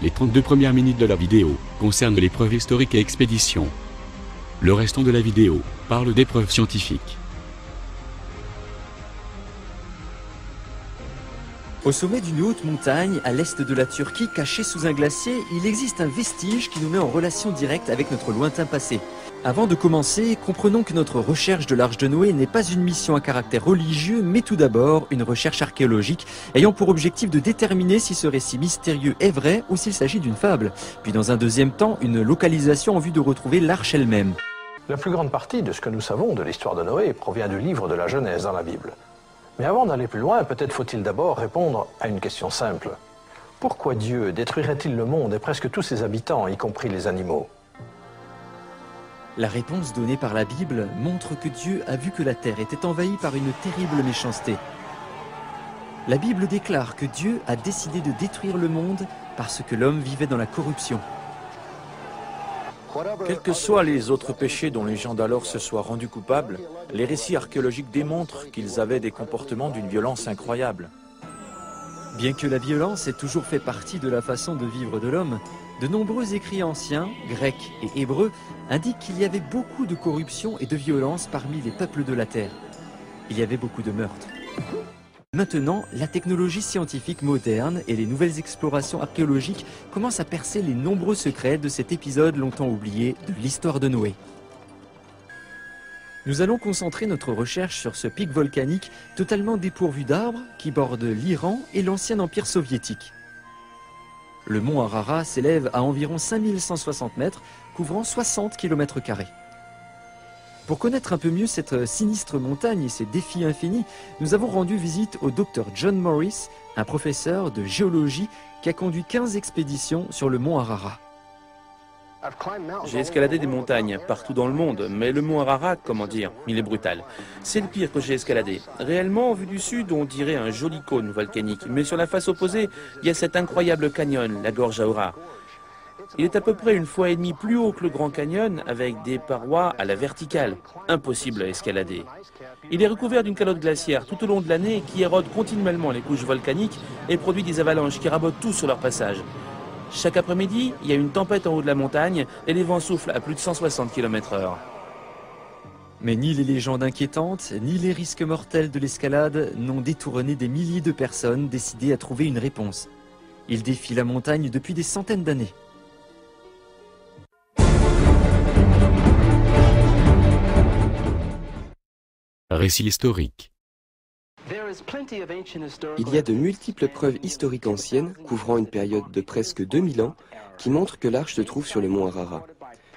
Les 32 premières minutes de la vidéo concernent l'épreuve historique et expédition. Le restant de la vidéo parle d'épreuves scientifiques. Au sommet d'une haute montagne, à l'est de la Turquie, cachée sous un glacier, il existe un vestige qui nous met en relation directe avec notre lointain passé. Avant de commencer, comprenons que notre recherche de l'Arche de Noé n'est pas une mission à caractère religieux, mais tout d'abord une recherche archéologique, ayant pour objectif de déterminer si ce récit mystérieux est vrai ou s'il s'agit d'une fable. Puis dans un deuxième temps, une localisation en vue de retrouver l'Arche elle-même. La plus grande partie de ce que nous savons de l'histoire de Noé provient du livre de la Genèse dans la Bible. Mais avant d'aller plus loin, peut-être faut-il d'abord répondre à une question simple. Pourquoi Dieu détruirait-il le monde et presque tous ses habitants, y compris les animaux ? La réponse donnée par la Bible montre que Dieu a vu que la terre était envahie par une terrible méchanceté. La Bible déclare que Dieu a décidé de détruire le monde parce que l'homme vivait dans la corruption. Quels que soient les autres péchés dont les gens d'alors se soient rendus coupables, les récits archéologiques démontrent qu'ils avaient des comportements d'une violence incroyable. Bien que la violence ait toujours fait partie de la façon de vivre de l'homme, de nombreux écrits anciens, grecs et hébreux, indiquent qu'il y avait beaucoup de corruption et de violence parmi les peuples de la terre. Il y avait beaucoup de meurtres. Maintenant, la technologie scientifique moderne et les nouvelles explorations archéologiques commencent à percer les nombreux secrets de cet épisode longtemps oublié de l'histoire de Noé. Nous allons concentrer notre recherche sur ce pic volcanique totalement dépourvu d'arbres qui borde l'Iran et l'ancien empire soviétique. Le mont Ararat s'élève à environ 5160 mètres, couvrant 60 km². Pour connaître un peu mieux cette sinistre montagne et ses défis infinis, nous avons rendu visite au Dr John Morris, un professeur de géologie qui a conduit 15 expéditions sur le mont Ararat. J'ai escaladé des montagnes partout dans le monde, mais le mont Ararat, comment dire, il est brutal. C'est le pire que j'ai escaladé. Réellement, vu du sud, on dirait un joli cône volcanique, mais sur la face opposée, il y a cet incroyable canyon, la gorge Aura. Il est à peu près 1,5 fois plus haut que le Grand Canyon, avec des parois à la verticale. Impossible à escalader. Il est recouvert d'une calotte glaciaire tout au long de l'année qui érode continuellement les couches volcaniques et produit des avalanches qui rabotent tout sur leur passage. Chaque après-midi, il y a une tempête en haut de la montagne et les vents soufflent à plus de 160 km/h. Mais ni les légendes inquiétantes, ni les risques mortels de l'escalade n'ont détourné des milliers de personnes décidées à trouver une réponse. Ils défient la montagne depuis des centaines d'années. Récit historique. Il y a de multiples preuves historiques anciennes, couvrant une période de presque 2000 ans, qui montrent que l'arche se trouve sur le mont Ararat.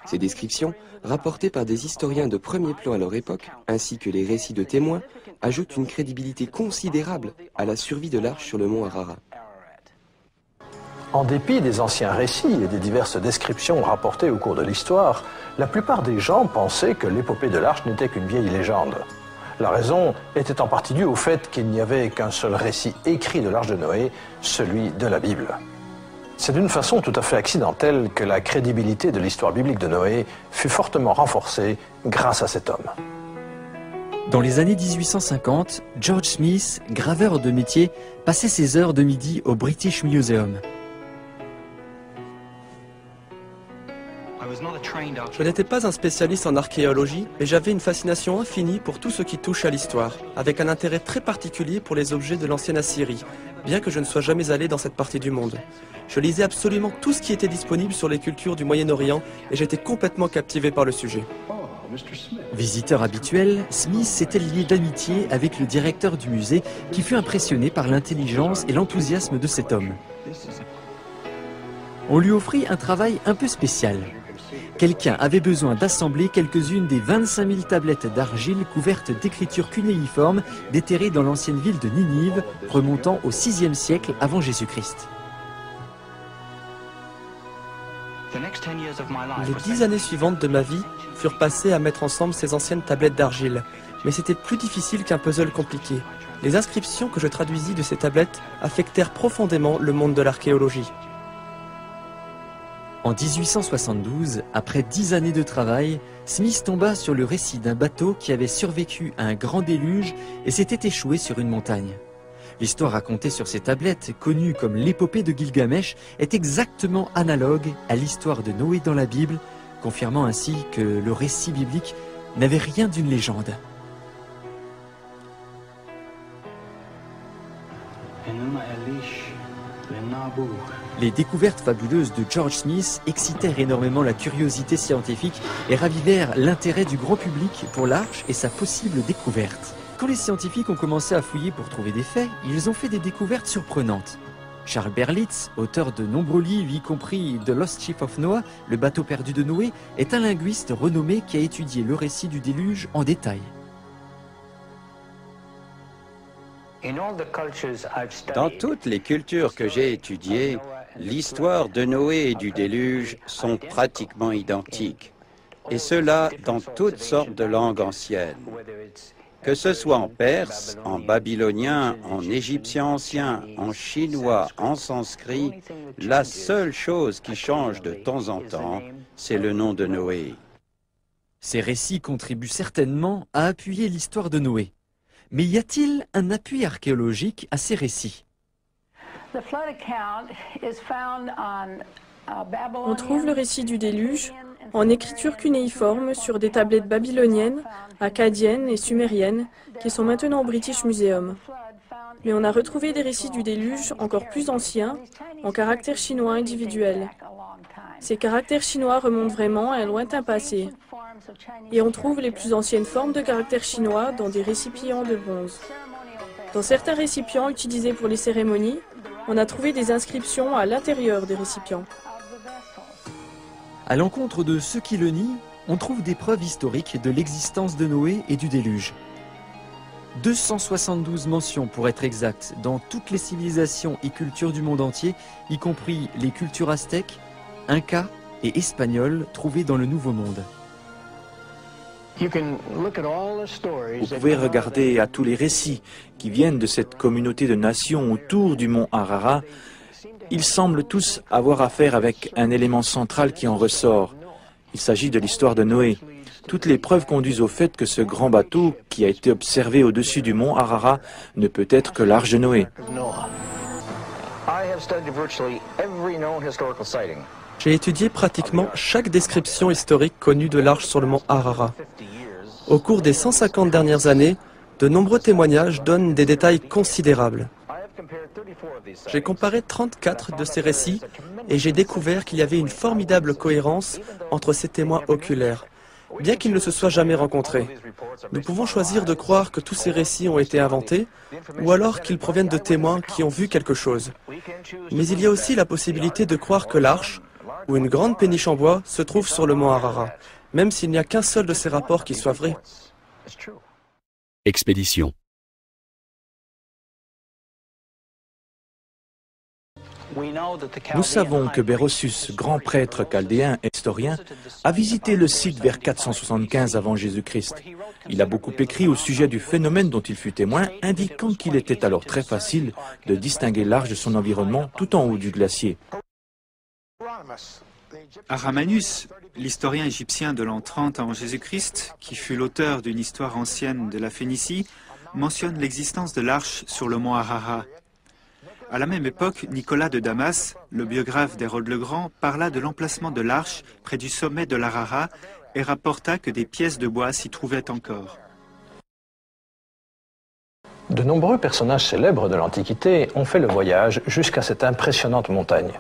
Ces descriptions, rapportées par des historiens de premier plan à leur époque, ainsi que les récits de témoins, ajoutent une crédibilité considérable à la survie de l'arche sur le mont Ararat. En dépit des anciens récits et des diverses descriptions rapportées au cours de l'histoire, la plupart des gens pensaient que l'épopée de l'arche n'était qu'une vieille légende. La raison était en partie due au fait qu'il n'y avait qu'un seul récit écrit de l'Arche de Noé, celui de la Bible. C'est d'une façon tout à fait accidentelle que la crédibilité de l'histoire biblique de Noé fut fortement renforcée grâce à cet homme. Dans les années 1850, George Smith, graveur de métier, passait ses heures de midi au British Museum. Je n'étais pas un spécialiste en archéologie, mais j'avais une fascination infinie pour tout ce qui touche à l'histoire, avec un intérêt très particulier pour les objets de l'ancienne Assyrie, bien que je ne sois jamais allé dans cette partie du monde. Je lisais absolument tout ce qui était disponible sur les cultures du Moyen-Orient et j'étais complètement captivé par le sujet. Visiteur habituel, Smith s'était lié d'amitié avec le directeur du musée qui fut impressionné par l'intelligence et l'enthousiasme de cet homme. On lui offrit un travail un peu spécial. Quelqu'un avait besoin d'assembler quelques-unes des 25 000 tablettes d'argile couvertes d'écritures cunéiformes déterrées dans l'ancienne ville de Ninive, remontant au VIe siècle avant Jésus-Christ. Les 10 années suivantes de ma vie furent passées à mettre ensemble ces anciennes tablettes d'argile, mais c'était plus difficile qu'un puzzle compliqué. Les inscriptions que je traduisis de ces tablettes affectèrent profondément le monde de l'archéologie. En 1872, après 10 années de travail, Smith tomba sur le récit d'un bateau qui avait survécu à un grand déluge et s'était échoué sur une montagne. L'histoire racontée sur ces tablettes, connue comme l'épopée de Gilgamesh, est exactement analogue à l'histoire de Noé dans la Bible, confirmant ainsi que le récit biblique n'avait rien d'une légende. Les découvertes fabuleuses de George Smith excitèrent énormément la curiosité scientifique et ravivèrent l'intérêt du grand public pour l'arche et sa possible découverte. Quand les scientifiques ont commencé à fouiller pour trouver des faits, ils ont fait des découvertes surprenantes. Charles Berlitz, auteur de nombreux livres, y compris The Lost Ship of Noah, le bateau perdu de Noé, est un linguiste renommé qui a étudié le récit du déluge en détail. Dans toutes les cultures que j'ai étudiées, l'histoire de Noé et du déluge sont pratiquement identiques, et cela dans toutes sortes de langues anciennes. Que ce soit en perse, en babylonien, en égyptien ancien, en chinois, en sanskrit, la seule chose qui change de temps en temps, c'est le nom de Noé. Ces récits contribuent certainement à appuyer l'histoire de Noé. Mais y a-t-il un appui archéologique à ces récits? On trouve le récit du déluge en écriture cunéiforme sur des tablettes babyloniennes, akkadiennes et sumériennes qui sont maintenant au British Museum. Mais on a retrouvé des récits du déluge encore plus anciens, en caractères chinois individuels. Ces caractères chinois remontent vraiment à un lointain passé. Et on trouve les plus anciennes formes de caractères chinois dans des récipients de bronze. Dans certains récipients utilisés pour les cérémonies, on a trouvé des inscriptions à l'intérieur des récipients. À l'encontre de ceux qui le nient, on trouve des preuves historiques de l'existence de Noé et du déluge. 272 mentions pour être exact dans toutes les civilisations et cultures du monde entier, y compris les cultures aztèques, incas et espagnoles trouvées dans le Nouveau Monde. Vous pouvez regarder à tous les récits qui viennent de cette communauté de nations autour du mont Ararat. Ils semblent tous avoir affaire avec un élément central qui en ressort. Il s'agit de l'histoire de Noé. Toutes les preuves conduisent au fait que ce grand bateau, qui a été observé au-dessus du mont Ararat, ne peut être que l'arche de Noé. J'ai étudié pratiquement chaque description historique connue de l'arche sur le mont Ararat. Au cours des 150 dernières années, de nombreux témoignages donnent des détails considérables. J'ai comparé 34 de ces récits et j'ai découvert qu'il y avait une formidable cohérence entre ces témoins oculaires, bien qu'ils ne se soient jamais rencontrés. Nous pouvons choisir de croire que tous ces récits ont été inventés ou alors qu'ils proviennent de témoins qui ont vu quelque chose. Mais il y a aussi la possibilité de croire que l'arche, ou une grande péniche en bois, se trouve sur le mont Ararat, même s'il n'y a qu'un seul de ces rapports qui soit vrai. Expédition. Nous savons que Berossus, grand prêtre chaldéen et historien, a visité le site vers 475 avant Jésus-Christ. Il a beaucoup écrit au sujet du phénomène dont il fut témoin, indiquant qu'il était alors très facile de distinguer l'arche de son environnement tout en haut du glacier. Aramanus, l'historien égyptien de l'an 30 avant Jésus-Christ, qui fut l'auteur d'une histoire ancienne de la Phénicie, mentionne l'existence de l'arche sur le mont Ararat. À la même époque, Nicolas de Damas, le biographe d'Hérode le Grand, parla de l'emplacement de l'arche près du sommet de l'Ararat et rapporta que des pièces de bois s'y trouvaient encore. De nombreux personnages célèbres de l'Antiquité ont fait le voyage jusqu'à cette impressionnante montagne.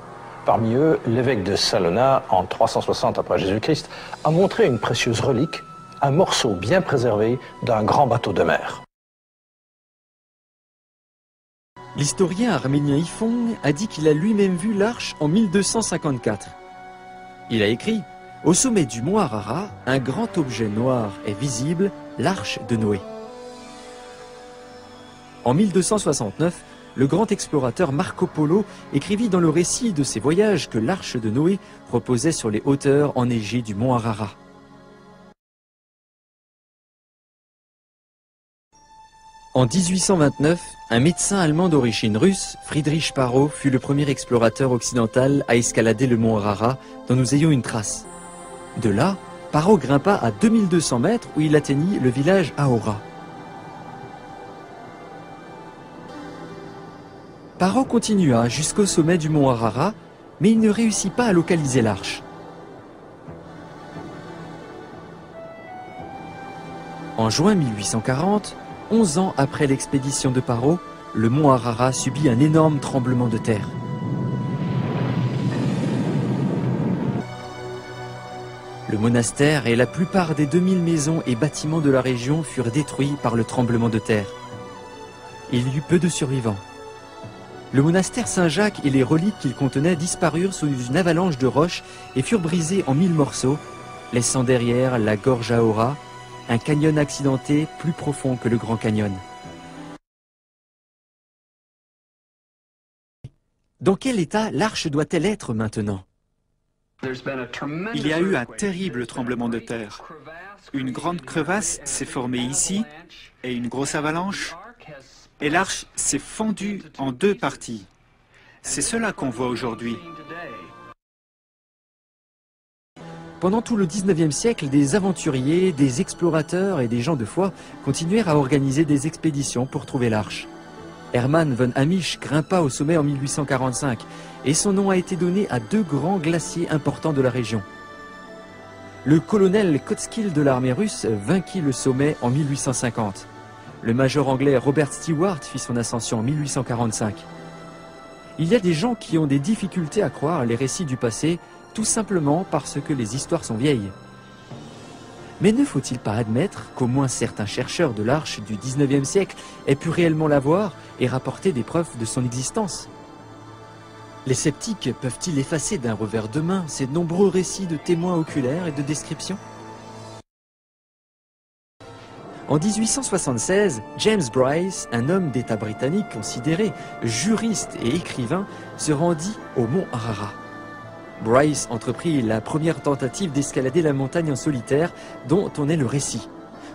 Parmi eux, l'évêque de Salona, en 360 après Jésus-Christ, a montré une précieuse relique, un morceau bien préservé d'un grand bateau de mer. L'historien arménien Yifong a dit qu'il a lui-même vu l'arche en 1254. Il a écrit « Au sommet du mont Ararat, un grand objet noir est visible, l'arche de Noé ». En 1269, le grand explorateur Marco Polo écrivit dans le récit de ses voyages que l'arche de Noé reposait sur les hauteurs enneigées du mont Ararat. En 1829, un médecin allemand d'origine russe, Friedrich Parrot, fut le premier explorateur occidental à escalader le mont Ararat, dont nous ayons une trace. De là, Parrot grimpa à 2200 mètres où il atteignit le village Ahora. Paro continua jusqu'au sommet du mont Ararat, mais il ne réussit pas à localiser l'arche. En juin 1840, 11 ans après l'expédition de Paro, le mont Ararat subit un énorme tremblement de terre. Le monastère et la plupart des 2000 maisons et bâtiments de la région furent détruits par le tremblement de terre. Il y eut peu de survivants. Le monastère Saint-Jacques et les reliques qu'il contenait disparurent sous une avalanche de roches et furent brisés en 1000 morceaux, laissant derrière la gorge Aora, un canyon accidenté plus profond que le Grand Canyon. Dans quel état l'arche doit-elle être maintenant? Il y a eu un terrible tremblement de terre. Une grande crevasse s'est formée ici et une grosse avalanche, et l'arche s'est fendue en 2 parties. C'est cela qu'on voit aujourd'hui. Pendant tout le 19e siècle, des aventuriers, des explorateurs et des gens de foi continuèrent à organiser des expéditions pour trouver l'arche. Hermann von Hamisch grimpa au sommet en 1845 et son nom a été donné à 2 grands glaciers importants de la région. Le colonel Kotskill de l'armée russe vainquit le sommet en 1850. Le major anglais Robert Stewart fit son ascension en 1845. Il y a des gens qui ont des difficultés à croire les récits du passé, tout simplement parce que les histoires sont vieilles. Mais ne faut-il pas admettre qu'au moins certains chercheurs de l'arche du 19e siècle aient pu réellement la voir et rapporter des preuves de son existence? Les sceptiques peuvent-ils effacer d'un revers de main ces nombreux récits de témoins oculaires et de descriptions? En 1876, James Bryce, un homme d'État britannique considéré, juriste et écrivain, se rendit au mont Ararat. Bryce entreprit la première tentative d'escalader la montagne en solitaire, dont on est le récit.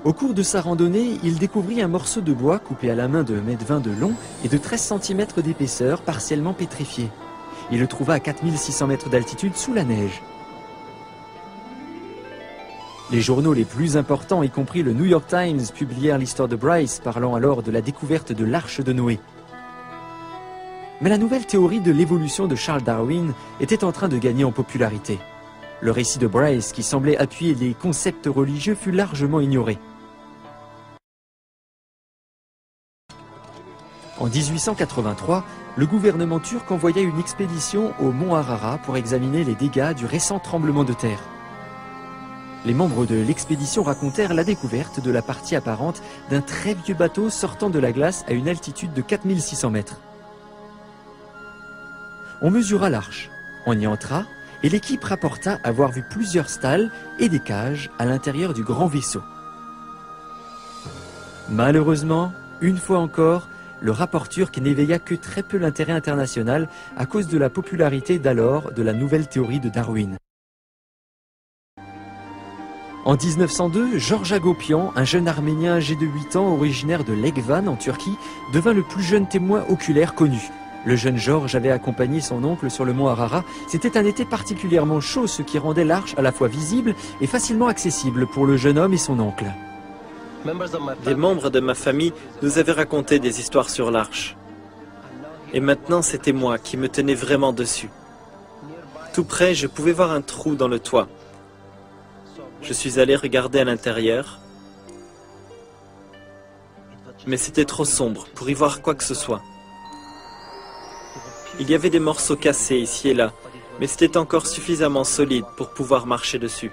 Au cours de sa randonnée, il découvrit un morceau de bois coupé à la main de 1,20 m de long et de 13 cm d'épaisseur, partiellement pétrifié. Il le trouva à 4600 mètres d'altitude sous la neige. Les journaux les plus importants, y compris le New York Times, publièrent l'histoire de Bryce, parlant alors de la découverte de l'arche de Noé. Mais la nouvelle théorie de l'évolution de Charles Darwin était en train de gagner en popularité. Le récit de Bryce, qui semblait appuyer les concepts religieux, fut largement ignoré. En 1883, le gouvernement turc envoya une expédition au mont Ararat pour examiner les dégâts du récent tremblement de terre. Les membres de l'expédition racontèrent la découverte de la partie apparente d'un très vieux bateau sortant de la glace à une altitude de 4600 mètres. On mesura l'arche, on y entra et l'équipe rapporta avoir vu plusieurs stalles et des cages à l'intérieur du grand vaisseau. Malheureusement, une fois encore, le rapport turc n'éveilla que très peu l'intérêt international à cause de la popularité d'alors de la nouvelle théorie de Darwin. En 1902, Georges Agopian, un jeune Arménien âgé de 8 ans originaire de Legvan en Turquie, devint le plus jeune témoin oculaire connu. Le jeune Georges avait accompagné son oncle sur le mont Ararat. C'était un été particulièrement chaud, ce qui rendait l'arche à la fois visible et facilement accessible pour le jeune homme et son oncle. Des membres de ma famille nous avaient raconté des histoires sur l'arche. Et maintenant, c'était moi qui me tenais vraiment dessus. Tout près, je pouvais voir un trou dans le toit. Je suis allé regarder à l'intérieur, mais c'était trop sombre pour y voir quoi que ce soit. Il y avait des morceaux cassés ici et là, mais c'était encore suffisamment solide pour pouvoir marcher dessus.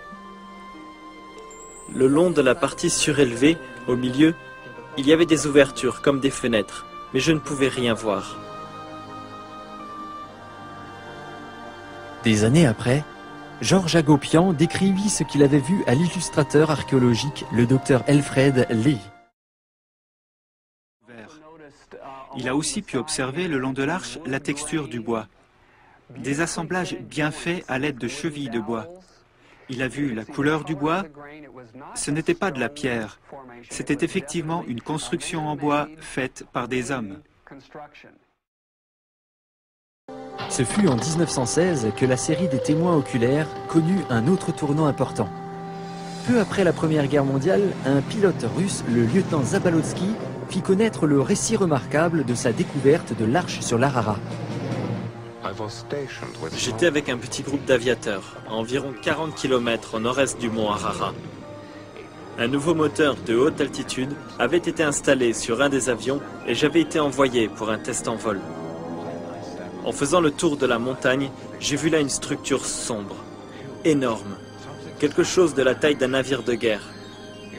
Le long de la partie surélevée, au milieu, il y avait des ouvertures comme des fenêtres, mais je ne pouvais rien voir. Des années après, Georges Agopian décrivit ce qu'il avait vu à l'illustrateur archéologique, le docteur Alfred Lee. Il a aussi pu observer le long de l'arche la texture du bois. Des assemblages bien faits à l'aide de chevilles de bois. Il a vu la couleur du bois. Ce n'était pas de la pierre. C'était effectivement une construction en bois faite par des hommes. Ce fut en 1916 que la série des témoins oculaires connut un autre tournant important. Peu après la Première Guerre mondiale, un pilote russe, le lieutenant Zabalotsky, fit connaître le récit remarquable de sa découverte de l'arche sur l'Ararat. J'étais avec un petit groupe d'aviateurs, à environ 40 km au nord-est du mont Ararat. Un nouveau moteur de haute altitude avait été installé sur un des avions et j'avais été envoyé pour un test en vol. En faisant le tour de la montagne, j'ai vu là une structure sombre, énorme, quelque chose de la taille d'un navire de guerre.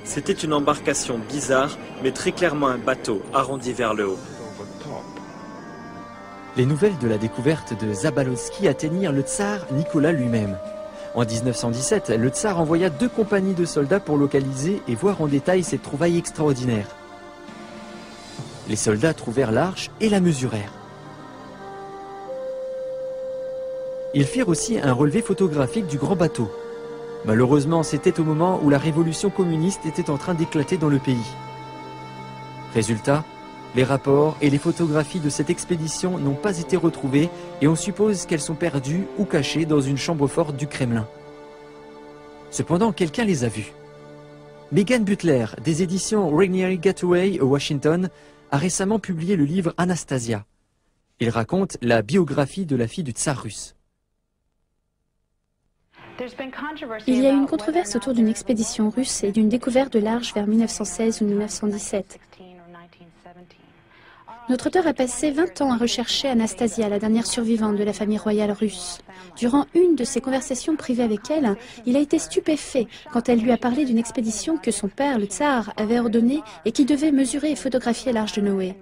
C'était une embarcation bizarre, mais très clairement un bateau arrondi vers le haut. Les nouvelles de la découverte de Zabolotsky atteignirent le tsar Nicolas lui-même. En 1917, le tsar envoya 2 compagnies de soldats pour localiser et voir en détail cette trouvaille extraordinaire. Les soldats trouvèrent l'arche et la mesurèrent. Ils firent aussi un relevé photographique du grand bateau. Malheureusement, c'était au moment où la révolution communiste était en train d'éclater dans le pays. Résultat, les rapports et les photographies de cette expédition n'ont pas été retrouvées et on suppose qu'elles sont perdues ou cachées dans une chambre forte du Kremlin. Cependant, quelqu'un les a vues. Megan Butler, des éditions Rainieri Gateway à Washington, a récemment publié le livre Anastasia. Il raconte la biographie de la fille du tsar russe. Il y a eu une controverse autour d'une expédition russe et d'une découverte de l'arche vers 1916 ou 1917. Notre auteur a passé 20 ans à rechercher Anastasia, la dernière survivante de la famille royale russe. Durant une de ses conversations privées avec elle, il a été stupéfait quand elle lui a parlé d'une expédition que son père, le tsar, avait ordonnée et qui devait mesurer et photographier l'arche de Noé.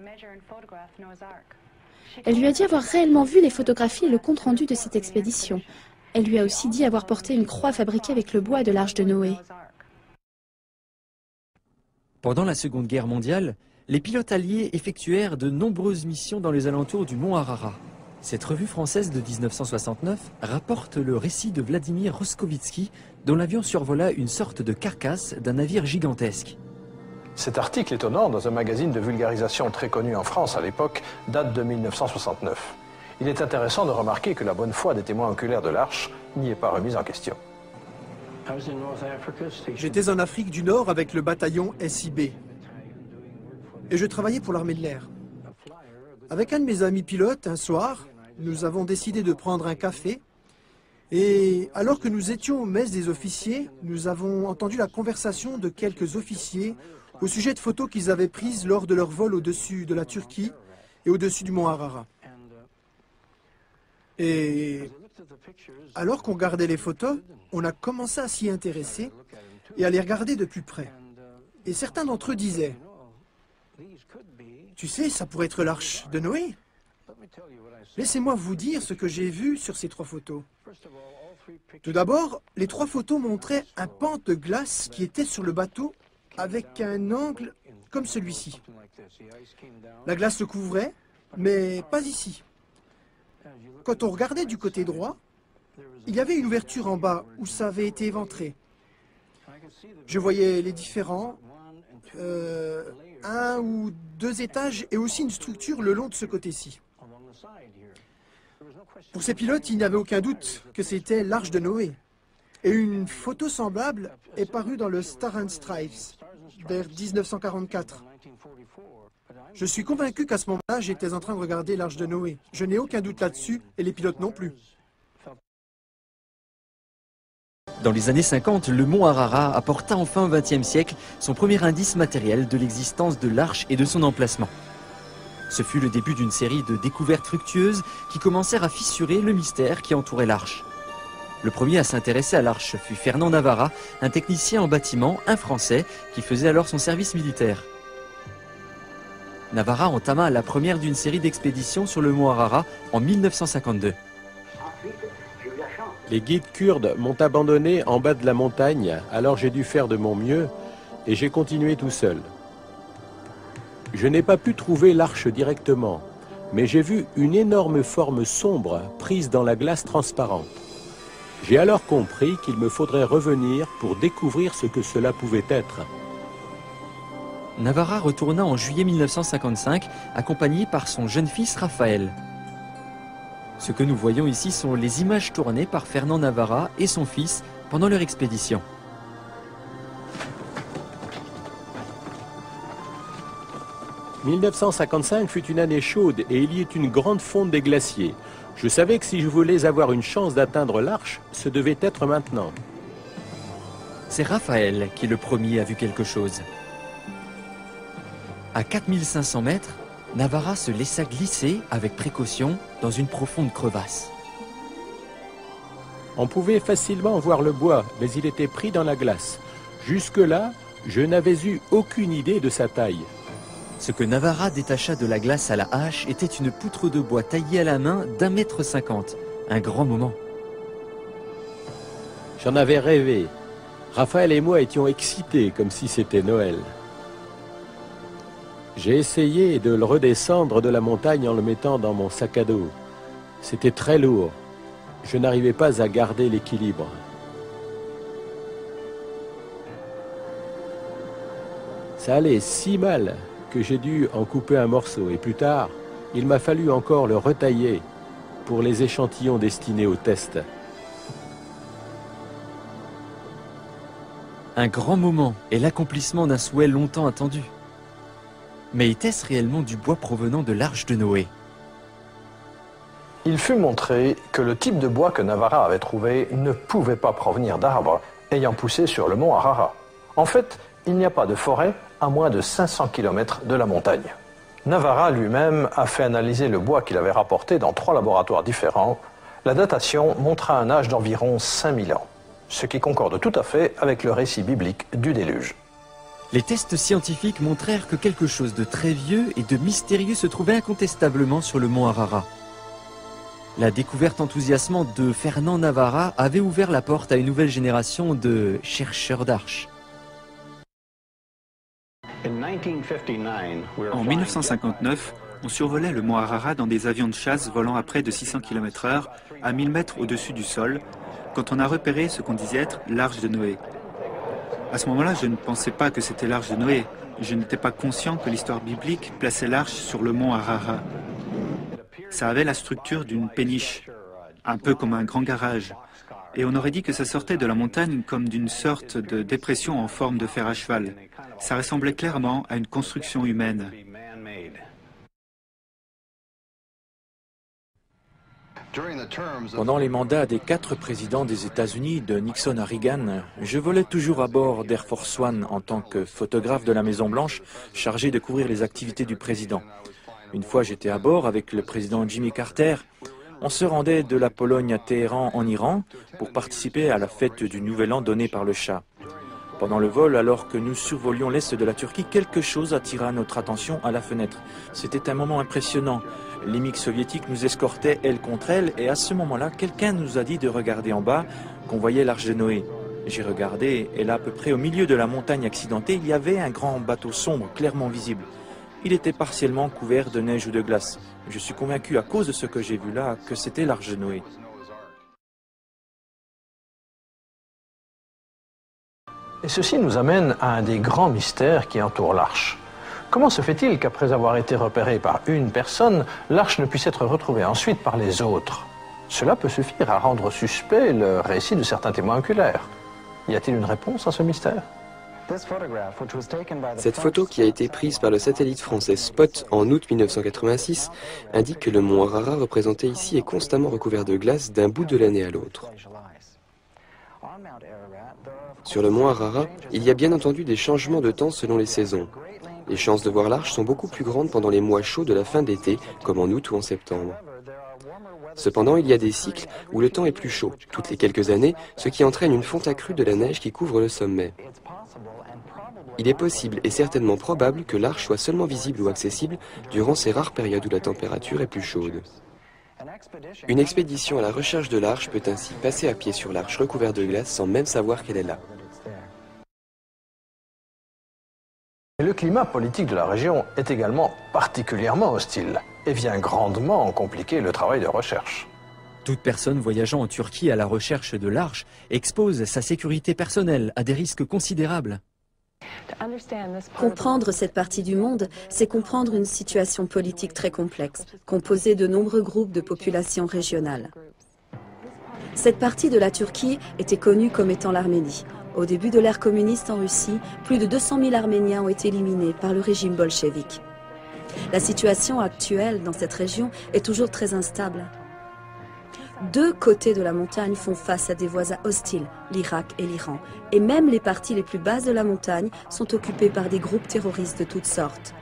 Elle lui a dit avoir réellement vu les photographies et le compte-rendu de cette expédition. Elle lui a aussi dit avoir porté une croix fabriquée avec le bois de l'arche de Noé. Pendant la Seconde Guerre mondiale, les pilotes alliés effectuèrent de nombreuses missions dans les alentours du mont Ararat. Cette revue française de 1969 rapporte le récit de Vladimir Roskovitsky, dont l'avion survola une sorte de carcasse d'un navire gigantesque. Cet article étonnant dans un magazine de vulgarisation très connu en France à l'époque date de 1969. Il est intéressant de remarquer que la bonne foi des témoins oculaires de l'arche n'y est pas remise en question. J'étais en Afrique du Nord avec le bataillon SIB. Et je travaillais pour l'armée de l'air. Avec un de mes amis pilotes, un soir, nous avons décidé de prendre un café. Et alors que nous étions aux messes des officiers, nous avons entendu la conversation de quelques officiers au sujet de photos qu'ils avaient prises lors de leur vol au-dessus de la Turquie et au-dessus du mont Ararat. Et alors qu'on regardait les photos, on a commencé à s'y intéresser et à les regarder de plus près. Et certains d'entre eux disaient: « Tu sais, ça pourrait être l'arche de Noé. » Laissez-moi vous dire ce que j'ai vu sur ces 3 photos. Tout d'abord, les 3 photos montraient un pan de glace qui était sur le bateau avec un angle comme celui-ci. La glace le couvrait, mais pas ici. Quand on regardait du côté droit, il y avait une ouverture en bas où ça avait été éventré. Je voyais les différents, 1 ou 2 étages et aussi une structure le long de ce côté-ci. Pour ces pilotes, il n'y avait aucun doute que c'était l'arche de Noé. Et une photo semblable est parue dans le Star and Stripes vers 1944. Je suis convaincu qu'à ce moment-là, j'étais en train de regarder l'arche de Noé. Je n'ai aucun doute là-dessus, et les pilotes non plus. Dans les années 50, le mont Ararat apporta enfin au XXe siècle son premier indice matériel de l'existence de l'arche et de son emplacement. Ce fut le début d'une série de découvertes fructueuses qui commencèrent à fissurer le mystère qui entourait l'arche. Le premier à s'intéresser à l'arche fut Fernand Navarra, un technicien en bâtiment, un Français, qui faisait alors son service militaire. Navarra entama la première d'une série d'expéditions sur le mont Ararat en 1952. Les guides kurdes m'ont abandonné en bas de la montagne, alors j'ai dû faire de mon mieux et j'ai continué tout seul. Je n'ai pas pu trouver l'arche directement, mais j'ai vu une énorme forme sombre prise dans la glace transparente. J'ai alors compris qu'il me faudrait revenir pour découvrir ce que cela pouvait être. Navarra retourna en juillet 1955, accompagné par son jeune fils Raphaël. Ce que nous voyons ici sont les images tournées par Fernand Navarra et son fils pendant leur expédition. 1955 fut une année chaude et il y eut une grande fonte des glaciers. Je savais que si je voulais avoir une chance d'atteindre l'Arche, ce devait être maintenant. C'est Raphaël qui le premier a vu quelque chose. À 4500 mètres, Navarra se laissa glisser avec précaution dans une profonde crevasse. On pouvait facilement voir le bois, mais il était pris dans la glace. Jusque-là, je n'avais eu aucune idée de sa taille. Ce que Navarra détacha de la glace à la hache était une poutre de bois taillée à la main d'1,50 m. Un grand moment. J'en avais rêvé. Raphaël et moi étions excités comme si c'était Noël. J'ai essayé de le redescendre de la montagne en le mettant dans mon sac à dos. C'était très lourd. Je n'arrivais pas à garder l'équilibre. Ça allait si mal que j'ai dû en couper un morceau et plus tard, il m'a fallu encore le retailler pour les échantillons destinés au test. Un grand moment et l'accomplissement d'un souhait longtemps attendu. Mais était-ce réellement du bois provenant de l'Arche de Noé? Il fut montré que le type de bois que Navarra avait trouvé ne pouvait pas provenir d'arbres ayant poussé sur le mont Ararat. En fait, il n'y a pas de forêt à moins de 500 km de la montagne. Navarra lui-même a fait analyser le bois qu'il avait rapporté dans 3 laboratoires différents. La datation montra un âge d'environ 5000 ans, ce qui concorde tout à fait avec le récit biblique du déluge. Les tests scientifiques montrèrent que quelque chose de très vieux et de mystérieux se trouvait incontestablement sur le mont Ararat. La découverte enthousiasmante de Fernand Navarra avait ouvert la porte à une nouvelle génération de chercheurs d'arches. En 1959, on survolait le mont Ararat dans des avions de chasse volant à près de 600 km/h, à 1000 mètres au-dessus du sol, quand on a repéré ce qu'on disait être l'arche de Noé. À ce moment-là, je ne pensais pas que c'était l'arche de Noé. Je n'étais pas conscient que l'histoire biblique plaçait l'arche sur le mont Ararat. Ça avait la structure d'une péniche, un peu comme un grand garage. Et on aurait dit que ça sortait de la montagne comme d'une sorte de dépression en forme de fer à cheval. Ça ressemblait clairement à une construction humaine. Pendant les mandats des 4 présidents des États-Unis, de Nixon à Reagan, je volais toujours à bord d'Air Force One en tant que photographe de la Maison-Blanche chargé de couvrir les activités du président. Une fois j'étais à bord avec le président Jimmy Carter. On se rendait de la Pologne à Téhéran en Iran pour participer à la fête du Nouvel An donnée par le Shah. Pendant le vol, alors que nous survolions l'est de la Turquie, quelque chose attira notre attention à la fenêtre. C'était un moment impressionnant. Les MiG soviétiques nous escortaient aile contre aile et à ce moment-là, quelqu'un nous a dit de regarder en bas, qu'on voyait l'arche de Noé. J'ai regardé et là, à peu près au milieu de la montagne accidentée, il y avait un grand bateau sombre, clairement visible. Il était partiellement couvert de neige ou de glace. Je suis convaincu à cause de ce que j'ai vu là que c'était l'arche de Noé. Et ceci nous amène à un des grands mystères qui entourent l'arche. Comment se fait-il qu'après avoir été repérée par une personne, l'arche ne puisse être retrouvée ensuite par les autres? Cela peut suffire à rendre suspect le récit de certains témoins oculaires. Y a-t-il une réponse à ce mystère? Cette photo, qui a été prise par le satellite français Spot en août 1986, indique que le mont Ararat représenté ici est constamment recouvert de glace d'un bout de l'année à l'autre. Sur le mont Ararat, il y a bien entendu des changements de temps selon les saisons. Les chances de voir l'arche sont beaucoup plus grandes pendant les mois chauds de la fin d'été, comme en août ou en septembre. Cependant, il y a des cycles où le temps est plus chaud, toutes les quelques années, ce qui entraîne une fonte accrue de la neige qui couvre le sommet. Il est possible et certainement probable que l'arche soit seulement visible ou accessible durant ces rares périodes où la température est plus chaude. Une expédition à la recherche de l'arche peut ainsi passer à pied sur l'arche recouverte de glace sans même savoir qu'elle est là. Le climat politique de la région est également particulièrement hostile et vient grandement compliquer le travail de recherche. Toute personne voyageant en Turquie à la recherche de l'arche expose sa sécurité personnelle à des risques considérables. Comprendre cette partie du monde, c'est comprendre une situation politique très complexe, composée de nombreux groupes de populations régionales. Cette partie de la Turquie était connue comme étant l'Arménie. Au début de l'ère communiste en Russie, plus de 200 000 Arméniens ont été éliminés par le régime bolchevique. La situation actuelle dans cette région est toujours très instable. Deux côtés de la montagne font face à des voisins hostiles, l'Irak et l'Iran. Et même les parties les plus basses de la montagne sont occupées par des groupes terroristes de toutes sortes.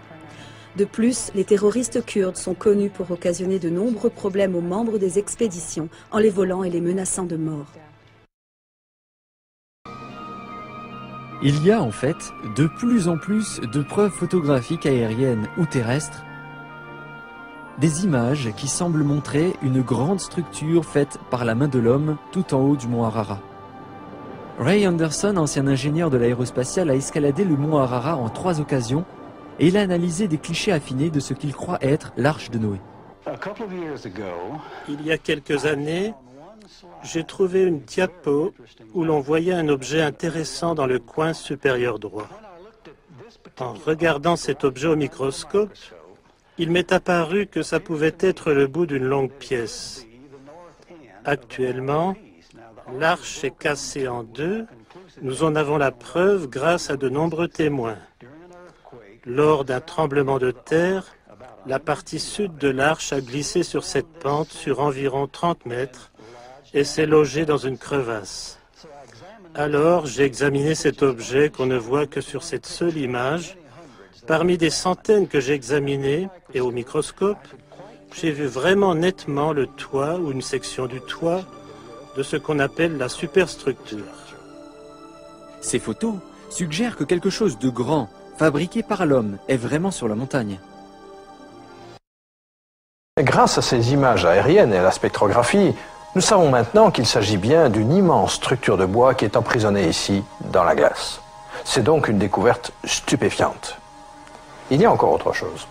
De plus, les terroristes kurdes sont connus pour occasionner de nombreux problèmes aux membres des expéditions en les volant et les menaçant de mort. Il y a en fait de plus en plus de preuves photographiques aériennes ou terrestres, des images qui semblent montrer une grande structure faite par la main de l'homme tout en haut du mont Ararat. Ray Anderson, ancien ingénieur de l'aérospatiale, a escaladé le mont Ararat en 3 occasions et il a analysé des clichés affinés de ce qu'il croit être l'arche de Noé. Il y a quelques années, j'ai trouvé une diapo où l'on voyait un objet intéressant dans le coin supérieur droit. En regardant cet objet au microscope, il m'est apparu que ça pouvait être le bout d'une longue pièce. Actuellement, l'arche est cassée en 2. Nous en avons la preuve grâce à de nombreux témoins. Lors d'un tremblement de terre, la partie sud de l'arche a glissé sur cette pente sur environ 30 mètres et s'est logée dans une crevasse. Alors, j'ai examiné cet objet qu'on ne voit que sur cette seule image. Parmi des centaines que j'ai examinées et au microscope, j'ai vu vraiment nettement le toit ou une section du toit de ce qu'on appelle la superstructure. Ces photos suggèrent que quelque chose de grand, fabriqué par l'homme, est vraiment sur la montagne. Grâce à ces images aériennes et à la spectrographie, nous savons maintenant qu'il s'agit bien d'une immense structure de bois qui est emprisonnée ici, dans la glace. C'est donc une découverte stupéfiante. Il y a encore autre chose.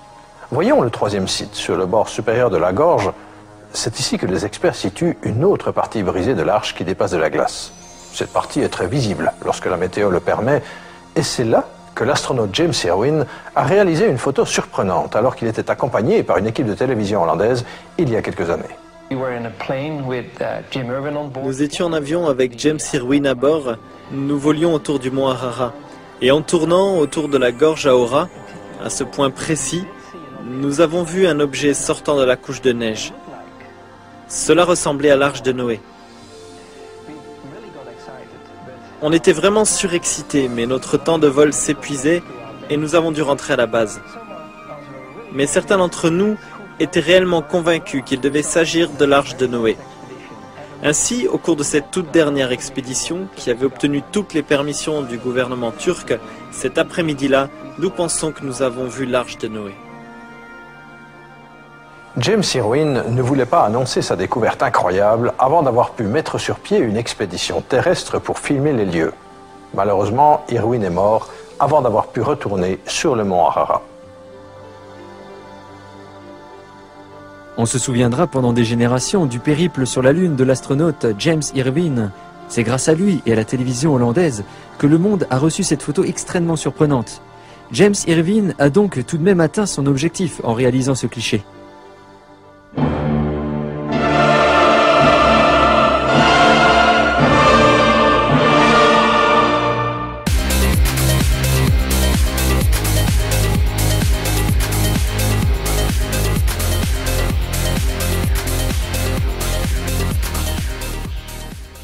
Voyons le 3e site, sur le bord supérieur de la gorge. C'est ici que les experts situent une autre partie brisée de l'arche qui dépasse de la glace. Cette partie est très visible lorsque la météo le permet, et c'est là que l'astronaute James Irwin a réalisé une photo surprenante alors qu'il était accompagné par une équipe de télévision hollandaise il y a quelques années. Nous étions en avion avec James Irwin à bord. Nous volions autour du mont Ararat. Et en tournant autour de la gorge Aora, à ce point précis, nous avons vu un objet sortant de la couche de neige. Cela ressemblait à l'arche de Noé. On était vraiment surexcités, mais notre temps de vol s'épuisait et nous avons dû rentrer à la base. Mais certains d'entre nous étaient réellement convaincus qu'il devait s'agir de l'arche de Noé. Ainsi, au cours de cette toute dernière expédition, qui avait obtenu toutes les permissions du gouvernement turc, cet après-midi-là, nous pensons que nous avons vu l'arche de Noé. James Irwin ne voulait pas annoncer sa découverte incroyable avant d'avoir pu mettre sur pied une expédition terrestre pour filmer les lieux. Malheureusement, Irwin est mort avant d'avoir pu retourner sur le mont Ararat. On se souviendra pendant des générations du périple sur la Lune de l'astronaute James Irwin. C'est grâce à lui et à la télévision hollandaise que le monde a reçu cette photo extrêmement surprenante. James Irwin a donc tout de même atteint son objectif en réalisant ce cliché.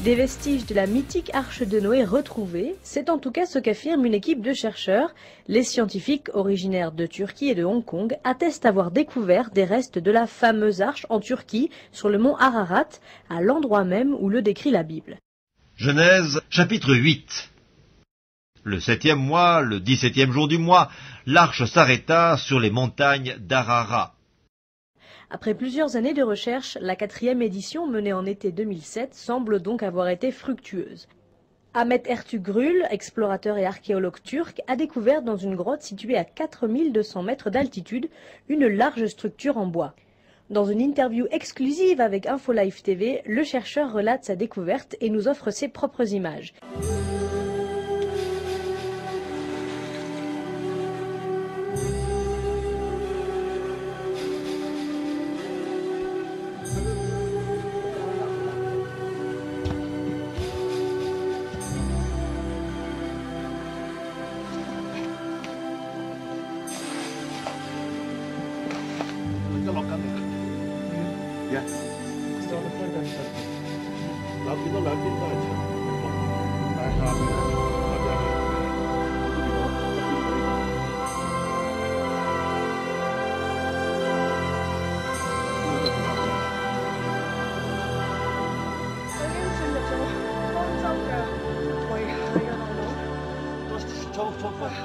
Des vestiges de la mythique arche de Noé retrouvés, c'est en tout cas ce qu'affirme une équipe de chercheurs. Les scientifiques originaires de Turquie et de Hong Kong attestent avoir découvert des restes de la fameuse arche en Turquie, sur le mont Ararat, à l'endroit même où le décrit la Bible. Genèse, chapitre 8. Le 7e mois, le 17e jour du mois, l'arche s'arrêta sur les montagnes d'Ararat. Après plusieurs années de recherche, la 4e édition menée en été 2007 semble donc avoir été fructueuse. Ahmet Ertuğrul, explorateur et archéologue turc, a découvert dans une grotte située à 4200 mètres d'altitude une large structure en bois. Dans une interview exclusive avec InfoLive TV, le chercheur relate sa découverte et nous offre ses propres images.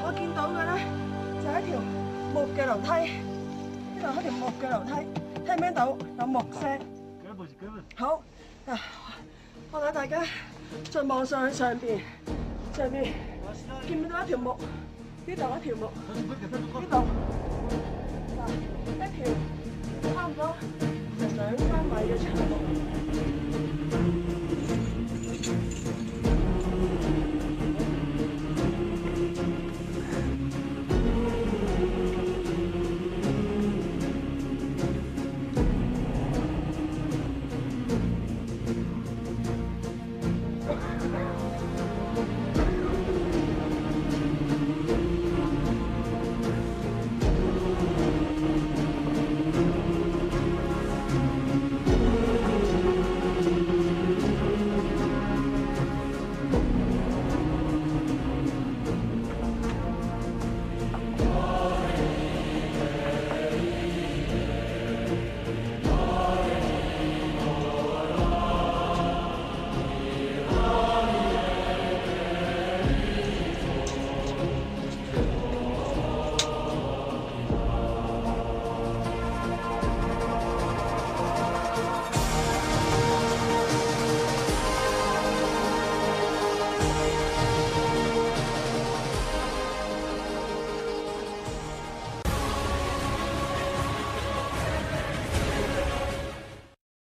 我見到嘅咧就係一條木嘅樓梯，呢度係條木嘅樓梯，聽唔聽到有木聲？好，我帶大家再望上去上邊見唔見到一條木？呢度一條木，呢度嗱一條差唔多成2、3米嘅長木。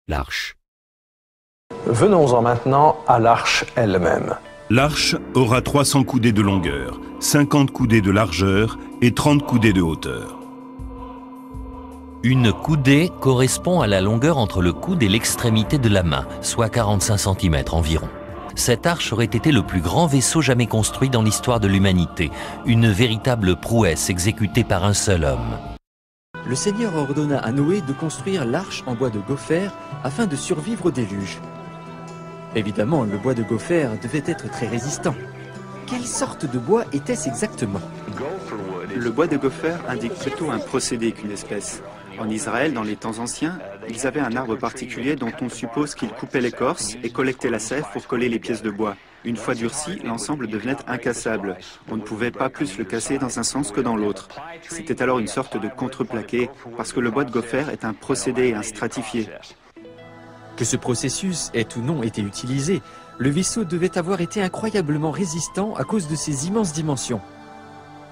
L'arche. Venons-en maintenant à l'arche elle-même. L'arche aura 300 coudées de longueur, 50 coudées de largeur et 30 coudées de hauteur. Une coudée correspond à la longueur entre le coude et l'extrémité de la main, soit 45 cm environ. Cette arche aurait été le plus grand vaisseau jamais construit dans l'histoire de l'humanité, une véritable prouesse exécutée par un seul homme. Le Seigneur ordonna à Noé de construire l'arche en bois de gopher afin de survivre au déluge. Évidemment, le bois de gopher devait être très résistant. Quelle sorte de bois était-ce exactement? Le bois de gopher indique plutôt un procédé qu'une espèce. En Israël, dans les temps anciens, ils avaient un arbre particulier dont on suppose qu'ils coupaient l'écorce et collectaient la sève pour coller les pièces de bois. Une fois durci, l'ensemble devenait incassable. On ne pouvait pas plus le casser dans un sens que dans l'autre. C'était alors une sorte de contreplaqué, parce que le bois de gopher est un procédé, un stratifié. Que ce processus ait ou non été utilisé, le vaisseau devait avoir été incroyablement résistant à cause de ses immenses dimensions.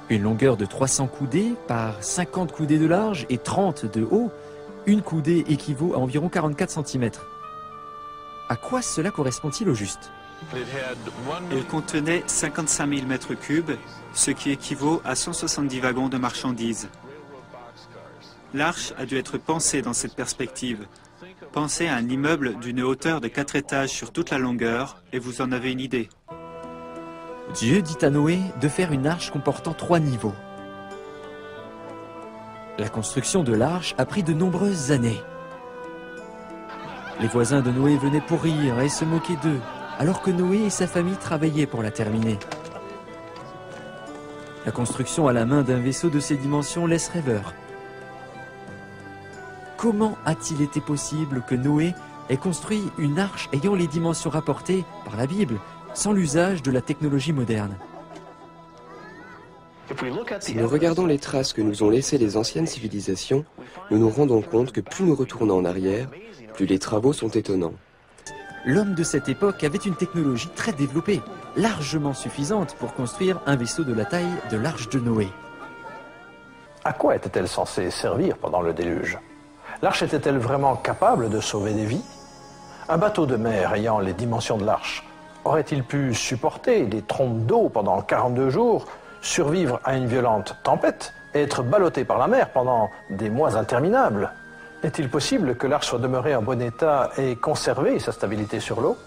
Une longueur de 300 coudées par 50 coudées de large et 30 de haut, une coudée équivaut à environ 44 cm. À quoi cela correspond-il au juste? Il contenait 55 000 mètres cubes, ce qui équivaut à 170 wagons de marchandises. L'arche a dû être pensée dans cette perspective. Pensez à un immeuble d'une hauteur de 4 étages sur toute la longueur et vous en avez une idée. Dieu dit à Noé de faire une arche comportant 3 niveaux. La construction de l'arche a pris de nombreuses années. Les voisins de Noé venaient pour rire et se moquer d'eux, alors que Noé et sa famille travaillaient pour la terminer. La construction à la main d'un vaisseau de ces dimensions laisse rêveur. Comment a-t-il été possible que Noé ait construit une arche ayant les dimensions rapportées par la Bible, sans l'usage de la technologie moderne? Si nous regardons les traces que nous ont laissées les anciennes civilisations, nous nous rendons compte que plus nous retournons en arrière, plus les travaux sont étonnants. L'homme de cette époque avait une technologie très développée, largement suffisante pour construire un vaisseau de la taille de l'arche de Noé. À quoi était-elle censée servir pendant le déluge? L'arche était-elle vraiment capable de sauver des vies? Un bateau de mer ayant les dimensions de l'arche aurait-il pu supporter des trompes d'eau pendant 42 jours, survivre à une violente tempête et être ballotté par la mer pendant des mois interminables? Est-il possible que l'arche soit demeurée en bon état et conserver sa stabilité sur l'eau?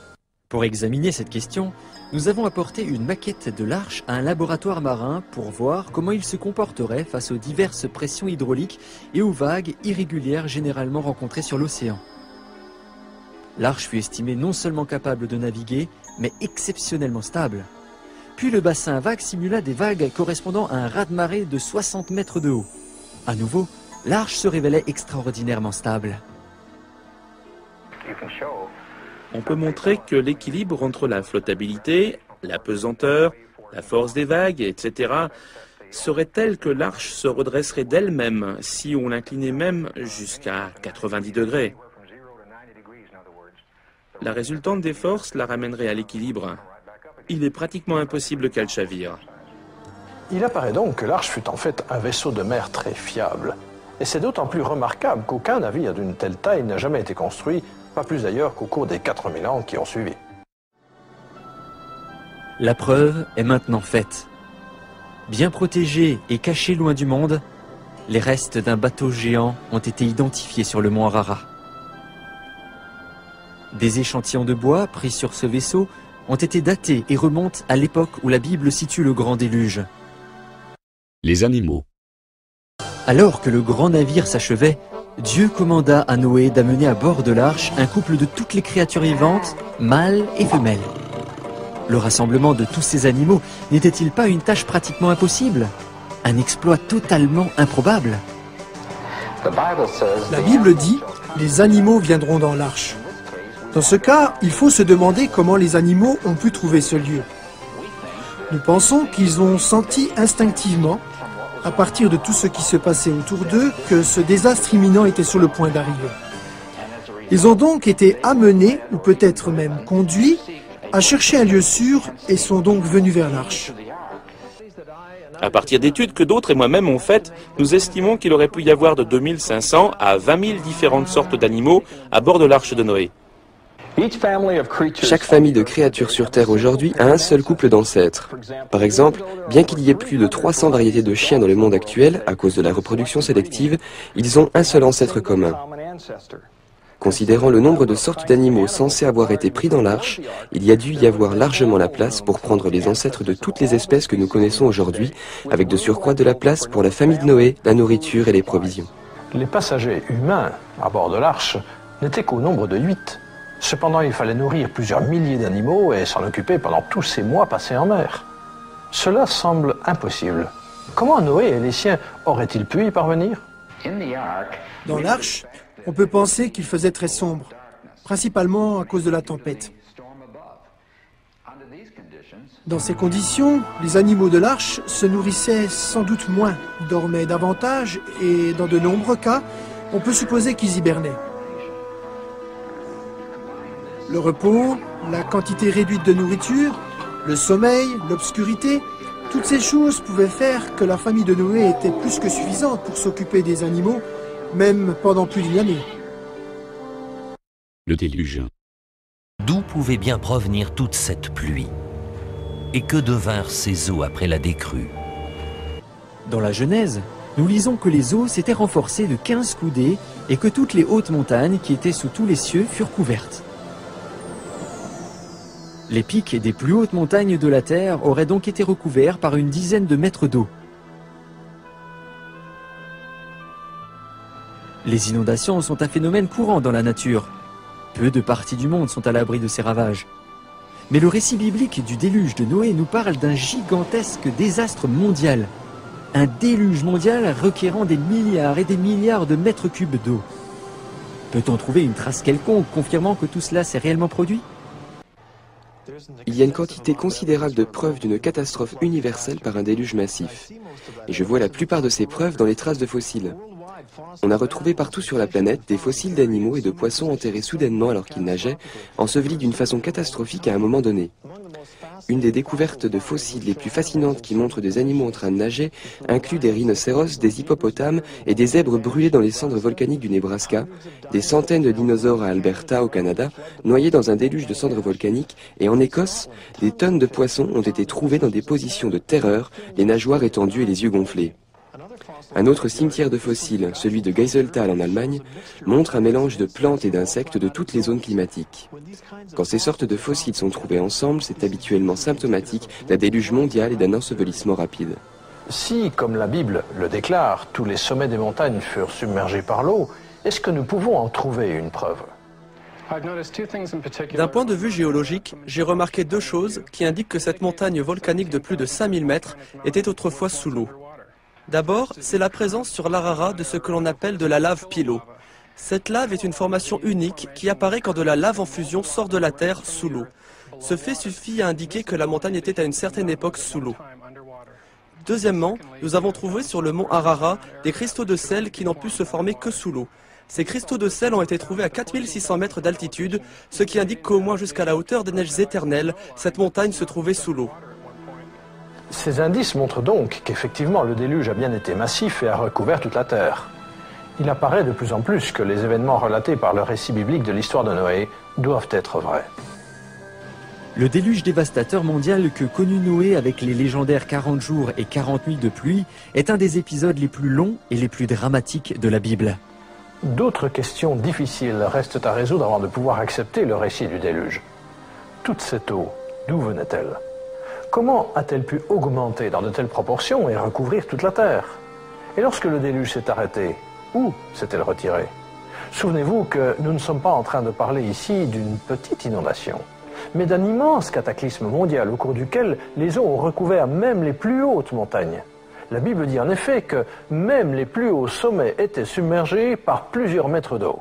Pour examiner cette question, nous avons apporté une maquette de l'arche à un laboratoire marin pour voir comment il se comporterait face aux diverses pressions hydrauliques et aux vagues irrégulières généralement rencontrées sur l'océan. L'arche fut estimée non seulement capable de naviguer, mais exceptionnellement stable. Puis le bassin à vagues simula des vagues correspondant à un raz-de-marée de 60 mètres de haut. À nouveau, l'arche se révélait extraordinairement stable. On peut montrer que l'équilibre entre la flottabilité, la pesanteur, la force des vagues, etc., serait tel que l'arche se redresserait d'elle-même si on l'inclinait même jusqu'à 90 degrés. La résultante des forces la ramènerait à l'équilibre. Il est pratiquement impossible qu'elle chavire. Il apparaît donc que l'arche fut en fait un vaisseau de mer très fiable. Et c'est d'autant plus remarquable qu'aucun navire d'une telle taille n'a jamais été construit, pas plus d'ailleurs qu'au cours des 4000 ans qui ont suivi. La preuve est maintenant faite. Bien protégés et cachés loin du monde, les restes d'un bateau géant ont été identifiés sur le mont Ararat. Des échantillons de bois pris sur ce vaisseau ont été datés et remontent à l'époque où la Bible situe le grand déluge. Les animaux. Alors que le grand navire s'achevait, Dieu commanda à Noé d'amener à bord de l'arche un couple de toutes les créatures vivantes, mâles et femelles. Le rassemblement de tous ces animaux n'était-il pas une tâche pratiquement impossible? Un exploit totalement improbable? La Bible dit « Les animaux viendront dans l'arche ». Dans ce cas, il faut se demander comment les animaux ont pu trouver ce lieu. Nous pensons qu'ils ont senti instinctivement, à partir de tout ce qui se passait autour d'eux, que ce désastre imminent était sur le point d'arriver. Ils ont donc été amenés, ou peut-être même conduits, à chercher un lieu sûr et sont donc venus vers l'arche. À partir d'études que d'autres et moi-même ont faites, nous estimons qu'il aurait pu y avoir de 2500 à 20 000 différentes sortes d'animaux à bord de l'arche de Noé. Chaque famille de créatures sur Terre aujourd'hui a un seul couple d'ancêtres. Par exemple, bien qu'il y ait plus de 300 variétés de chiens dans le monde actuel, à cause de la reproduction sélective, ils ont un seul ancêtre commun. Considérant le nombre de sortes d'animaux censés avoir été pris dans l'arche, il y a dû y avoir largement la place pour prendre les ancêtres de toutes les espèces que nous connaissons aujourd'hui, avec de surcroît de la place pour la famille de Noé, la nourriture et les provisions. Les passagers humains à bord de l'arche n'étaient qu'au nombre de 8. Cependant, il fallait nourrir plusieurs milliers d'animaux et s'en occuper pendant tous ces mois passés en mer. Cela semble impossible. Comment Noé et les siens auraient-ils pu y parvenir? Dans l'arche, on peut penser qu'il faisait très sombre, principalement à cause de la tempête. Dans ces conditions, les animaux de l'arche se nourrissaient sans doute moins, dormaient davantage et, dans de nombreux cas, on peut supposer qu'ils hibernaient. Le repos, la quantité réduite de nourriture, le sommeil, l'obscurité, toutes ces choses pouvaient faire que la famille de Noé était plus que suffisante pour s'occuper des animaux, même pendant plus d'une année. Le déluge. D'où pouvait bien provenir toute cette pluie? Et que devinrent ces eaux après la décrue? Dans la Genèse, nous lisons que les eaux s'étaient renforcées de 15 coudées et que toutes les hautes montagnes qui étaient sous tous les cieux furent couvertes. Les pics des plus hautes montagnes de la Terre auraient donc été recouverts par une dizaine de mètres d'eau. Les inondations sont un phénomène courant dans la nature. Peu de parties du monde sont à l'abri de ces ravages. Mais le récit biblique du déluge de Noé nous parle d'un gigantesque désastre mondial. Un déluge mondial requérant des milliards et des milliards de mètres cubes d'eau. Peut-on trouver une trace quelconque confirmant que tout cela s'est réellement produit? Il y a une quantité considérable de preuves d'une catastrophe universelle par un déluge massif. Et je vois la plupart de ces preuves dans les traces de fossiles. On a retrouvé partout sur la planète des fossiles d'animaux et de poissons enterrés soudainement alors qu'ils nageaient, ensevelis d'une façon catastrophique à un moment donné. Une des découvertes de fossiles les plus fascinantes qui montrent des animaux en train de nager inclut des rhinocéros, des hippopotames et des zèbres brûlés dans les cendres volcaniques du Nebraska, des centaines de dinosaures à Alberta au Canada, noyés dans un déluge de cendres volcaniques, et en Écosse, des tonnes de poissons ont été trouvés dans des positions de terreur, les nageoires étendues et les yeux gonflés. Un autre cimetière de fossiles, celui de Geiselthal en Allemagne, montre un mélange de plantes et d'insectes de toutes les zones climatiques. Quand ces sortes de fossiles sont trouvés ensemble, c'est habituellement symptomatique d'un déluge mondial et d'un ensevelissement rapide. Si, comme la Bible le déclare, tous les sommets des montagnes furent submergés par l'eau, est-ce que nous pouvons en trouver une preuve? D'un point de vue géologique, j'ai remarqué deux choses qui indiquent que cette montagne volcanique de plus de 5000 mètres était autrefois sous l'eau. D'abord, c'est la présence sur l'Ararat de ce que l'on appelle de la lave Pilo. Cette lave est une formation unique qui apparaît quand de la lave en fusion sort de la terre sous l'eau. Ce fait suffit à indiquer que la montagne était à une certaine époque sous l'eau. Deuxièmement, nous avons trouvé sur le mont Ararat des cristaux de sel qui n'ont pu se former que sous l'eau. Ces cristaux de sel ont été trouvés à 4600 mètres d'altitude, ce qui indique qu'au moins jusqu'à la hauteur des neiges éternelles, cette montagne se trouvait sous l'eau. Ces indices montrent donc qu'effectivement le déluge a bien été massif et a recouvert toute la terre. Il apparaît de plus en plus que les événements relatés par le récit biblique de l'histoire de Noé doivent être vrais. Le déluge dévastateur mondial que connut Noé avec les légendaires 40 jours et 40 nuits de pluie est un des épisodes les plus longs et les plus dramatiques de la Bible. D'autres questions difficiles restent à résoudre avant de pouvoir accepter le récit du déluge. Toute cette eau, d'où venait-elle? Comment a-t-elle pu augmenter dans de telles proportions et recouvrir toute la terre? Et lorsque le déluge s'est arrêté, où s'est-elle retirée? Souvenez-vous que nous ne sommes pas en train de parler ici d'une petite inondation, mais d'un immense cataclysme mondial au cours duquel les eaux ont recouvert même les plus hautes montagnes. La Bible dit en effet que même les plus hauts sommets étaient submergés par plusieurs mètres d'eau.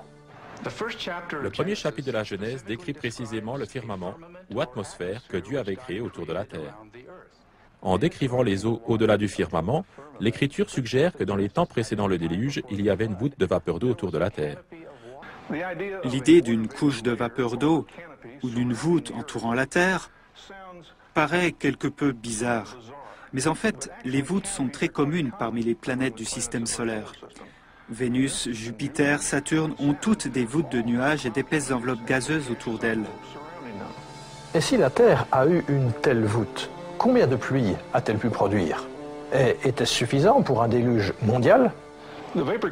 Le premier chapitre de la Genèse décrit précisément le firmament ou atmosphère que Dieu avait créé autour de la terre. En décrivant les eaux au-delà du firmament, l'Écriture suggère que dans les temps précédant le déluge, il y avait une voûte de vapeur d'eau autour de la terre. L'idée d'une couche de vapeur d'eau ou d'une voûte entourant la Terre paraît quelque peu bizarre. Mais en fait, les voûtes sont très communes parmi les planètes du système solaire. Vénus, Jupiter, Saturne ont toutes des voûtes de nuages et d'épaisses enveloppes gazeuses autour d'elles. Et si la Terre a eu une telle voûte, combien de pluie a-t-elle pu produire? Et était-ce suffisant pour un déluge mondial?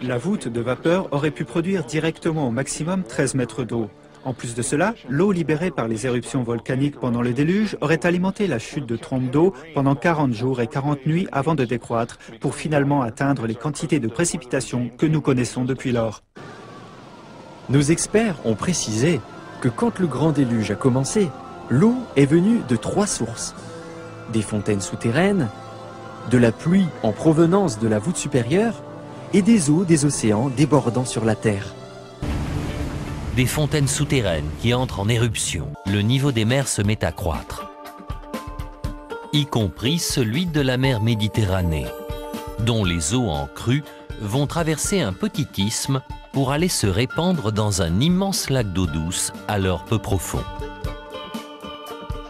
La voûte de vapeur aurait pu produire directement au maximum 13 mètres d'eau. En plus de cela, l'eau libérée par les éruptions volcaniques pendant le déluge aurait alimenté la chute de trompes d'eau pendant 40 jours et 40 nuits avant de décroître, pour finalement atteindre les quantités de précipitations que nous connaissons depuis lors. Nos experts ont précisé que quand le grand déluge a commencé, l'eau est venue de 3 sources. Des fontaines souterraines, de la pluie en provenance de la voûte supérieure et des eaux des océans débordant sur la terre. Des fontaines souterraines qui entrent en éruption. Le niveau des mers se met à croître, y compris celui de la mer Méditerranée, dont les eaux en crue vont traverser un petit isthme pour aller se répandre dans un immense lac d'eau douce, alors peu profond.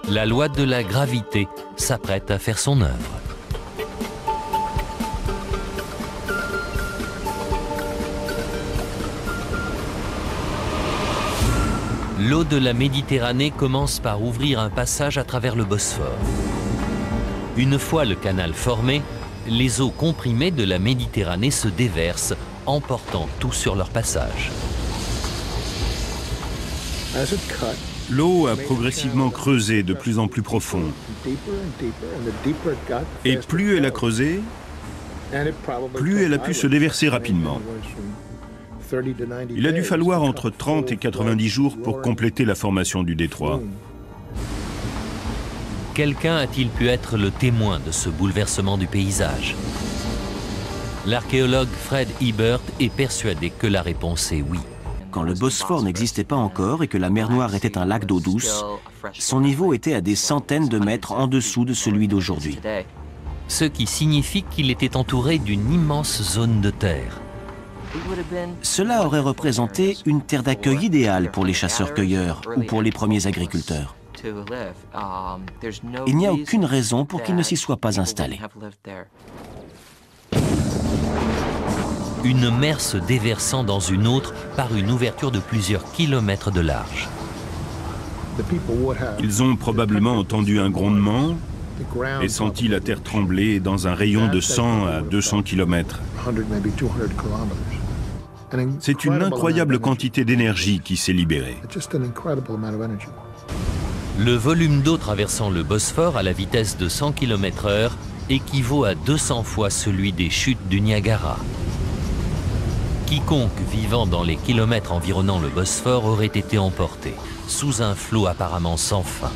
La loi de la gravité s'apprête à faire son œuvre. L'eau de la Méditerranée commence par ouvrir un passage à travers le Bosphore. Une fois le canal formé, les eaux comprimées de la Méditerranée se déversent, emportant tout sur leur passage. L'eau a progressivement creusé de plus en plus profond. Et plus elle a creusé, plus elle a pu se déverser rapidement. Il a dû falloir entre 30 et 90 jours pour compléter la formation du détroit. Quelqu'un a-t-il pu être le témoin de ce bouleversement du paysage? L'archéologue Fred Ebert est persuadé que la réponse est oui. Quand le Bosphore n'existait pas encore et que la mer Noire était un lac d'eau douce, son niveau était à des centaines de mètres en dessous de celui d'aujourd'hui. Ce qui signifie qu'il était entouré d'une immense zone de terre. Cela aurait représenté une terre d'accueil idéale pour les chasseurs-cueilleurs ou pour les premiers agriculteurs. Il n'y a aucune raison pour qu'ils ne s'y soient pas installés. Une mer se déversant dans une autre par une ouverture de plusieurs kilomètres de large. Ils ont probablement entendu un grondement et senti la terre trembler dans un rayon de 100 à 200 km. C'est une incroyable quantité d'énergie qui s'est libérée. Le volume d'eau traversant le Bosphore à la vitesse de 100 km/h équivaut à 200 fois celui des chutes du Niagara. Quiconque vivant dans les kilomètres environnant le Bosphore aurait été emporté, sous un flot apparemment sans fin.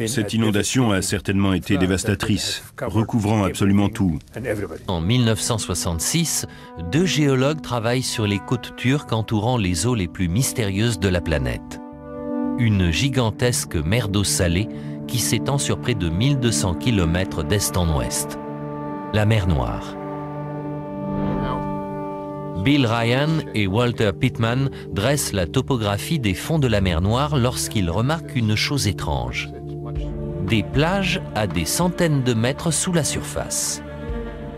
Cette inondation a certainement été dévastatrice, recouvrant absolument tout. En 1966, 2 géologues travaillent sur les côtes turques entourant les eaux les plus mystérieuses de la planète. Une gigantesque mer d'eau salée qui s'étend sur près de 1200 km d'est en ouest. La mer Noire. Bill Ryan et Walter Pittman dressent la topographie des fonds de la mer Noire lorsqu'ils remarquent une chose étrange. Des plages à des centaines de mètres sous la surface.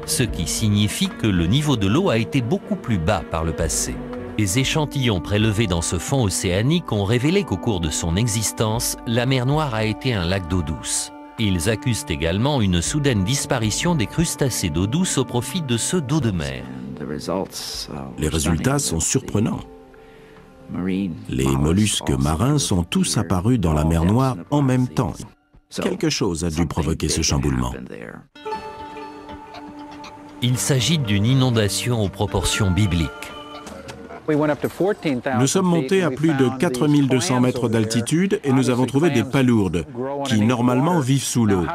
Ce qui signifie que le niveau de l'eau a été beaucoup plus bas par le passé. Les échantillons prélevés dans ce fond océanique ont révélé qu'au cours de son existence, la mer Noire a été un lac d'eau douce. Ils accusent également une soudaine disparition des crustacés d'eau douce au profit de ceux d'eau de mer. Les résultats sont surprenants. Les mollusques marins sont tous apparus dans la mer Noire en même temps. Quelque chose a dû provoquer ce chamboulement. Il s'agit d'une inondation aux proportions bibliques. Nous sommes montés à plus de 4200 mètres d'altitude et nous avons trouvé des palourdes qui, normalement, vivent sous l'eau.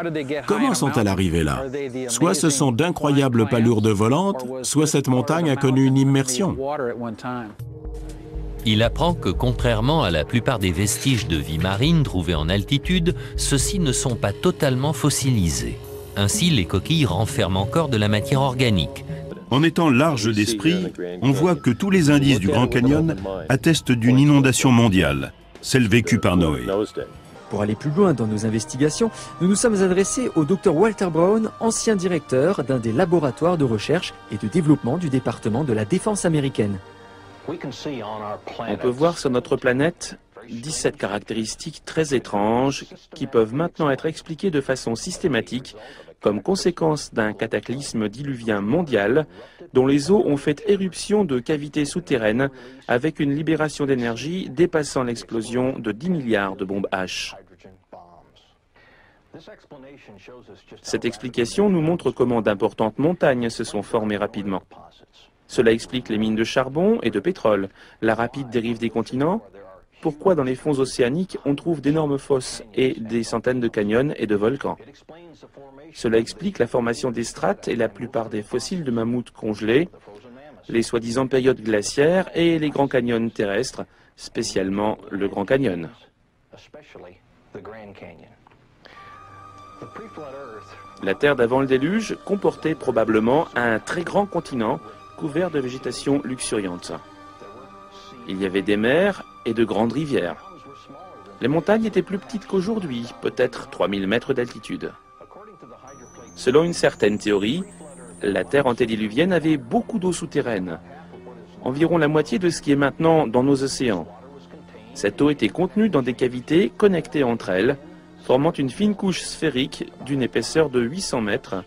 Comment sont-elles arrivées là? Soit ce sont d'incroyables palourdes volantes, soit cette montagne a connu une immersion. Il apprend que, contrairement à la plupart des vestiges de vie marine trouvés en altitude, ceux-ci ne sont pas totalement fossilisés. Ainsi, les coquilles renferment encore de la matière organique. En étant large d'esprit, on voit que tous les indices du Grand Canyon attestent d'une inondation mondiale, celle vécue par Noé. Pour aller plus loin dans nos investigations, nous nous sommes adressés au Dr Walter Brown, ancien directeur d'un des laboratoires de recherche et de développement du département de la défense américaine. On peut voir sur notre planète 17 caractéristiques très étranges qui peuvent maintenant être expliquées de façon systématique comme conséquence d'un cataclysme diluvien mondial dont les eaux ont fait éruption de cavités souterraines avec une libération d'énergie dépassant l'explosion de 10 milliards de bombes H. Cette explication nous montre comment d'importantes montagnes se sont formées rapidement. Cela explique les mines de charbon et de pétrole, la rapide dérive des continents, pourquoi dans les fonds océaniques on trouve d'énormes fosses et des centaines de canyons et de volcans. Cela explique la formation des strates et la plupart des fossiles de mammouths congelés, les soi-disant périodes glaciaires et les grands canyons terrestres, spécialement le Grand Canyon. La Terre d'avant le déluge comportait probablement un très grand continent couvert de végétation luxuriante. Il y avait des mers et de grandes rivières. Les montagnes étaient plus petites qu'aujourd'hui, peut-être 3000 mètres d'altitude. Selon une certaine théorie, la Terre antédiluvienne avait beaucoup d'eau souterraine, environ la moitié de ce qui est maintenant dans nos océans. Cette eau était contenue dans des cavités connectées entre elles, formant une fine couche sphérique d'une épaisseur de 800 mètres,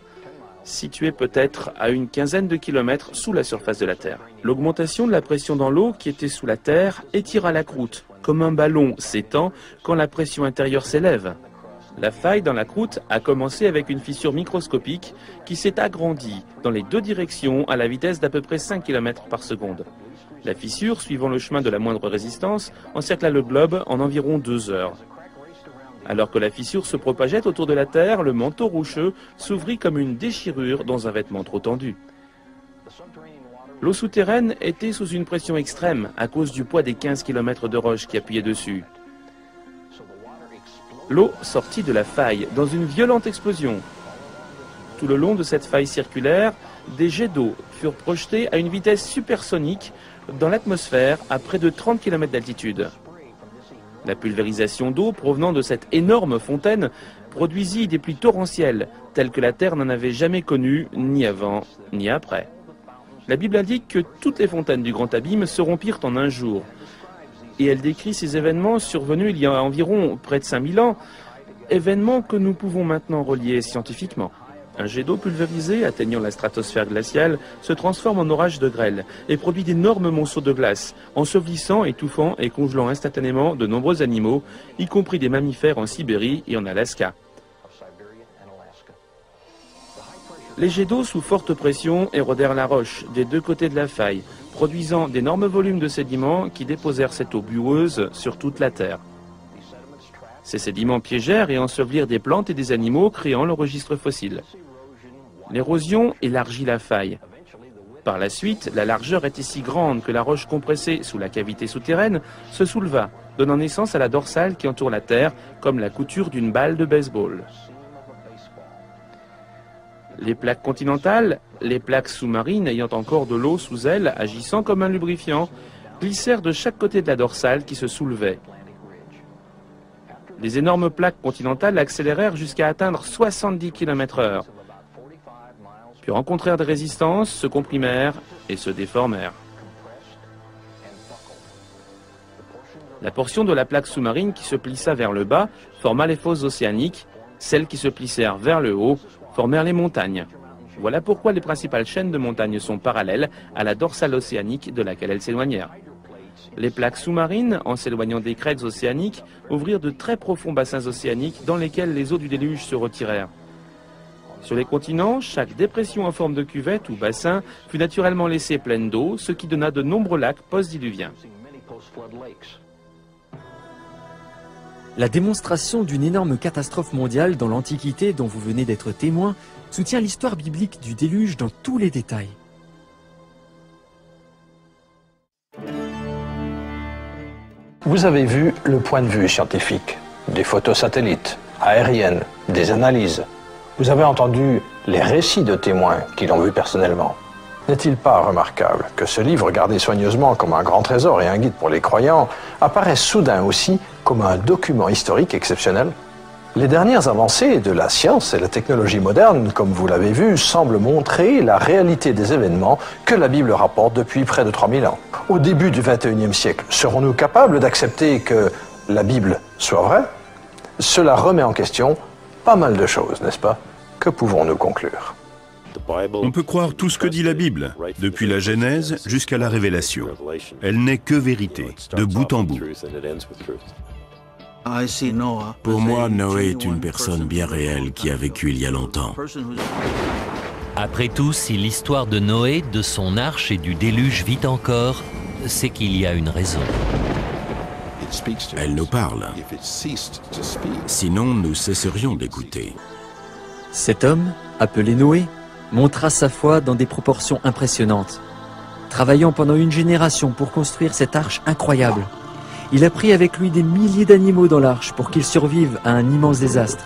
située peut-être à une quinzaine de kilomètres sous la surface de la Terre. L'augmentation de la pression dans l'eau qui était sous la Terre étira la croûte, comme un ballon s'étend quand la pression intérieure s'élève. La faille dans la croûte a commencé avec une fissure microscopique qui s'est agrandie dans les deux directions à la vitesse d'à peu près 5 km par seconde. La fissure, suivant le chemin de la moindre résistance, encercla le globe en environ 2 heures. Alors que la fissure se propageait autour de la Terre, le manteau rocheux s'ouvrit comme une déchirure dans un vêtement trop tendu. L'eau souterraine était sous une pression extrême à cause du poids des 15 km de roches qui appuyaient dessus. L'eau sortit de la faille dans une violente explosion. Tout le long de cette faille circulaire, des jets d'eau furent projetés à une vitesse supersonique dans l'atmosphère à près de 30 km d'altitude. La pulvérisation d'eau provenant de cette énorme fontaine produisit des pluies torrentielles telles que la Terre n'en avait jamais connues ni avant ni après. La Bible indique que toutes les fontaines du Grand Abîme se rompirent en un jour. Et elle décrit ces événements survenus il y a environ près de 5000 ans, événements que nous pouvons maintenant relier scientifiquement. Un jet d'eau pulvérisé atteignant la stratosphère glaciale se transforme en orage de grêle et produit d'énormes monceaux de glace, ensevelissant, étouffant et congelant instantanément de nombreux animaux, y compris des mammifères en Sibérie et en Alaska. Les jets d'eau sous forte pression érodèrent la roche des deux côtés de la faille, produisant d'énormes volumes de sédiments qui déposèrent cette eau bueuse sur toute la terre. Ces sédiments piégèrent et ensevelirent des plantes et des animaux, créant le registre fossile. L'érosion élargit la faille. Par la suite, la largeur était si grande que la roche compressée sous la cavité souterraine se souleva, donnant naissance à la dorsale qui entoure la terre, comme la couture d'une balle de baseball. Les plaques continentales, les plaques sous-marines ayant encore de l'eau sous elles, agissant comme un lubrifiant, glissèrent de chaque côté de la dorsale qui se soulevait. Les énormes plaques continentales accélérèrent jusqu'à atteindre 70 km/h. Puis rencontrèrent des résistances, se comprimèrent et se déformèrent. La portion de la plaque sous-marine qui se plissa vers le bas forma les fosses océaniques, celles qui se plissèrent vers le haut formèrent les montagnes. Voilà pourquoi les principales chaînes de montagnes sont parallèles à la dorsale océanique de laquelle elles s'éloignèrent. Les plaques sous-marines, en s'éloignant des crêtes océaniques, ouvrirent de très profonds bassins océaniques dans lesquels les eaux du déluge se retirèrent. Sur les continents, chaque dépression en forme de cuvette ou bassin fut naturellement laissée pleine d'eau, ce qui donna de nombreux lacs post-diluviens. La démonstration d'une énorme catastrophe mondiale dans l'Antiquité dont vous venez d'être témoin soutient l'histoire biblique du déluge dans tous les détails. Vous avez vu le point de vue scientifique, des photos satellites, aériennes, des analyses. Vous avez entendu les récits de témoins qui l'ont vu personnellement. N'est-il pas remarquable que ce livre, gardé soigneusement comme un grand trésor et un guide pour les croyants, apparaisse soudain aussi comme un document historique exceptionnel? Les dernières avancées de la science et la technologie moderne, comme vous l'avez vu, semblent montrer la réalité des événements que la Bible rapporte depuis près de 3000 ans. Au début du XXIe siècle, serons-nous capables d'accepter que la Bible soit vraie? Cela remet en question pas mal de choses, n'est-ce pas? Que pouvons-nous conclure? On peut croire tout ce que dit la Bible, depuis la Genèse jusqu'à la Révélation. Elle n'est que vérité, de bout en bout. Pour moi, Noé est une personne bien réelle qui a vécu il y a longtemps. Après tout, si l'histoire de Noé, de son arche et du déluge vit encore, c'est qu'il y a une raison. Elle nous parle. Sinon, nous cesserions d'écouter. Cet homme, appelé Noé, montra sa foi dans des proportions impressionnantes. Travaillant pendant une génération pour construire cette arche incroyable, il a pris avec lui des milliers d'animaux dans l'arche pour qu'ils survivent à un immense désastre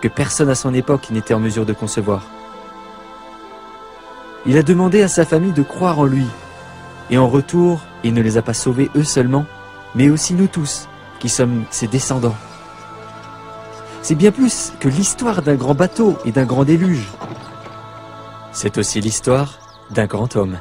que personne à son époque n'était en mesure de concevoir. Il a demandé à sa famille de croire en lui, et en retour, il ne les a pas sauvés eux seulement, mais aussi nous tous, qui sommes ses descendants. C'est bien plus que l'histoire d'un grand bateau et d'un grand déluge. C'est aussi l'histoire d'un grand homme.